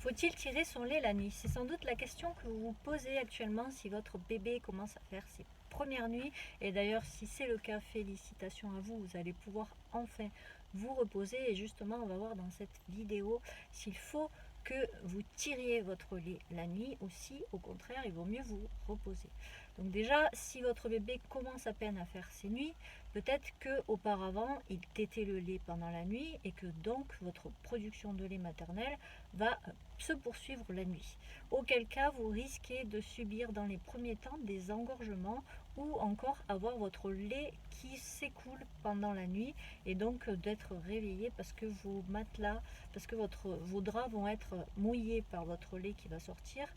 Faut-il tirer son lait la nuit? C'est sans doute la question que vous vous posez actuellement si votre bébé commence à faire ses premières nuits. Et d'ailleurs, si c'est le cas, félicitations à vous, vous allez pouvoir enfin vous reposer. Et justement, on va voir dans cette vidéo s'il faut que vous tiriez votre lait la nuit ou si, au contraire, il vaut mieux vous reposer. Donc déjà, si votre bébé commence à peine à faire ses nuits, peut-être qu'auparavant, il tétait le lait pendant la nuit et que donc votre production de lait maternel va se poursuivre la nuit. Auquel cas, vous risquez de subir dans les premiers temps des engorgements ou encore avoir votre lait qui s'écoule pendant la nuit et donc d'être réveillé parce que vos matelas, parce que vos draps vont être mouillés par votre lait qui va sortir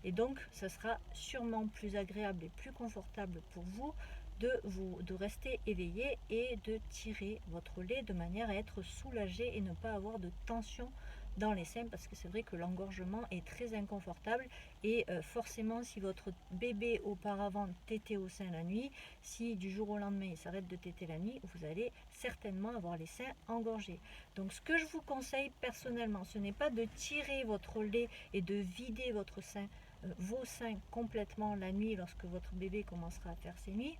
et donc ça sera sûrement plus agréable et plus confortable pour vous de rester éveillé et de tirer votre lait de manière à être soulagé et ne pas avoir de tension dans les seins parce que c'est vrai que l'engorgement est très inconfortable et forcément si votre bébé auparavant tétait au sein la nuit, si du jour au lendemain il s'arrête de téter la nuit, vous allez certainement avoir les seins engorgés. Donc ce que je vous conseille personnellement, ce n'est pas de tirer votre lait et de vider vos seins complètement la nuit lorsque votre bébé commencera à faire ses nuits.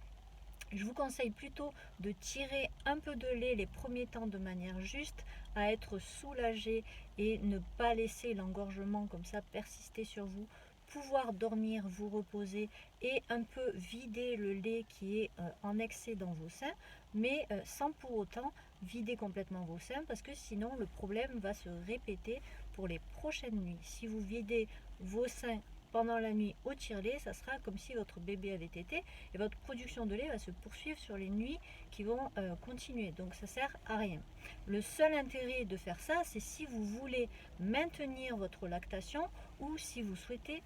Je vous conseille plutôt de tirer un peu de lait les premiers temps de manière juste, à être soulagé et ne pas laisser l'engorgement comme ça persister sur vous, pouvoir dormir, vous reposer et un peu vider le lait qui est en excès dans vos seins, mais sans pour autant vider complètement vos seins parce que sinon le problème va se répéter pour les prochaines nuits. Si vous videz vos seins pendant la nuit au tire-lait, ça sera comme si votre bébé avait tété et votre production de lait va se poursuivre sur les nuits qui vont continuer. Donc ça sert à rien. Le seul intérêt de faire ça, c'est si vous voulez maintenir votre lactation ou si vous souhaitez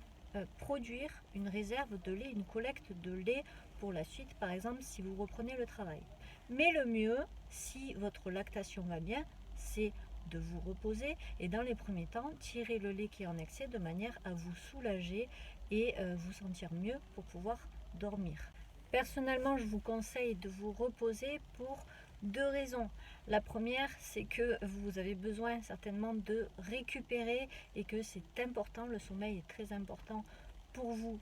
produire une réserve de lait, une collecte de lait pour la suite, par exemple si vous reprenez le travail. Mais le mieux, si votre lactation va bien, c'est de vous reposer et dans les premiers temps, tirer le lait qui est en excès de manière à vous soulager et vous sentir mieux pour pouvoir dormir. Personnellement, je vous conseille de vous reposer pour deux raisons. La première, c'est que vous avez besoin certainement de récupérer et que c'est important, le sommeil est très important pour vous,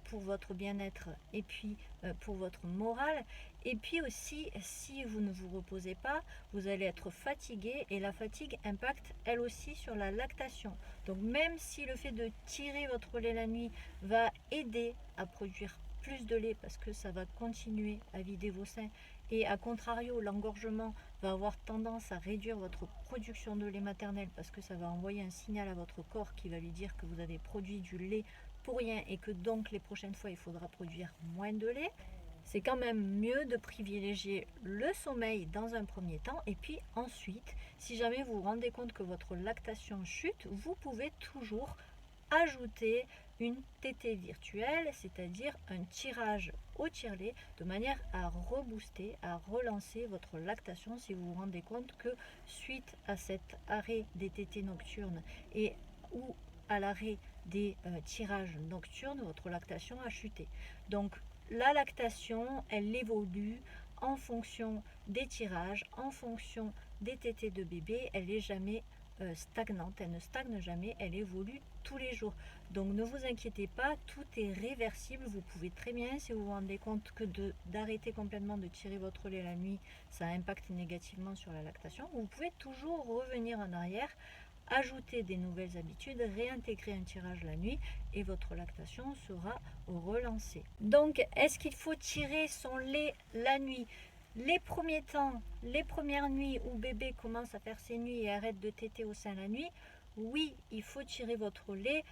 pour votre bien-être et puis pour votre morale. Et puis aussi, si vous ne vous reposez pas, vous allez être fatigué et la fatigue impacte elle aussi sur la lactation. Donc même si le fait de tirer votre lait la nuit va aider à produire plus de lait parce que ça va continuer à vider vos seins et à contrario l'engorgement va avoir tendance à réduire votre production de lait maternel parce que ça va envoyer un signal à votre corps qui va lui dire que vous avez produit du lait pour rien et que donc les prochaines fois il faudra produire moins de lait. C'est quand même mieux de privilégier le sommeil dans un premier temps et puis ensuite, si jamais vous vous rendez compte que votre lactation chute, vous pouvez toujours ajouter une tétée virtuelle, c'est-à-dire un tirage au tire-lait de manière à rebooster, à relancer votre lactation si vous vous rendez compte que suite à cet arrêt des tétées nocturnes et ou à l'arrêt des tirages nocturnes, votre lactation a chuté. Donc la lactation, elle évolue en fonction des tirages, en fonction des tétées de bébé, elle n'est jamais stagnante, elle ne stagne jamais, elle évolue tous les jours. Donc ne vous inquiétez pas, tout est réversible, vous pouvez très bien, si vous vous rendez compte que d'arrêter complètement de tirer votre lait la nuit, ça impacte négativement sur la lactation, vous pouvez toujours revenir en arrière, ajouter des nouvelles habitudes, réintégrer un tirage la nuit et votre lactation sera relancée. Donc est-ce qu'il faut tirer son lait la nuit? Les premiers temps, les premières nuits où bébé commence à faire ses nuits et arrête de téter au sein la nuit, oui, il faut tirer votre lait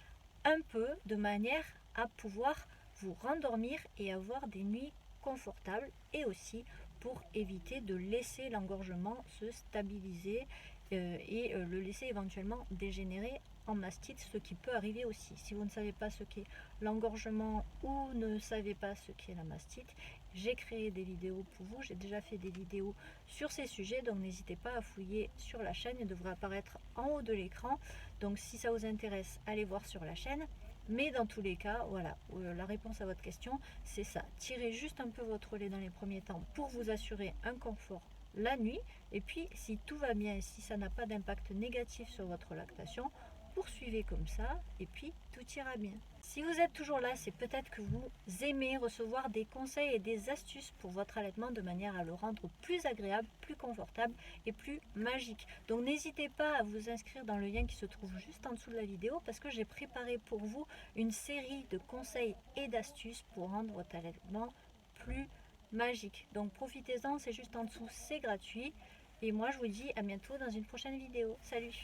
un peu de manière à pouvoir vous rendormir et avoir des nuits confortables et aussi pour éviter de laisser l'engorgement se stabiliser et le laisser éventuellement dégénérer en mastite, ce qui peut arriver aussi. Si vous ne savez pas ce qu'est l'engorgement ou ne savez pas ce qu'est la mastite, j'ai créé des vidéos pour vous, j'ai déjà fait des vidéos sur ces sujets, donc n'hésitez pas à fouiller sur la chaîne, elle devrait apparaître en haut de l'écran. Donc si ça vous intéresse, allez voir sur la chaîne. Mais dans tous les cas, voilà, la réponse à votre question, c'est ça. Tirez juste un peu votre lait dans les premiers temps pour vous assurer un confort la nuit. Et puis, si tout va bien et si ça n'a pas d'impact négatif sur votre lactation, poursuivez comme ça et puis tout ira bien. Si vous êtes toujours là, c'est peut-être que vous aimez recevoir des conseils et des astuces pour votre allaitement de manière à le rendre plus agréable, plus confortable et plus magique. Donc n'hésitez pas à vous inscrire dans le lien qui se trouve juste en dessous de la vidéo parce que j'ai préparé pour vous une série de conseils et d'astuces pour rendre votre allaitement plus magique. Donc profitez-en, c'est juste en dessous, c'est gratuit. Et moi je vous dis à bientôt dans une prochaine vidéo. Salut!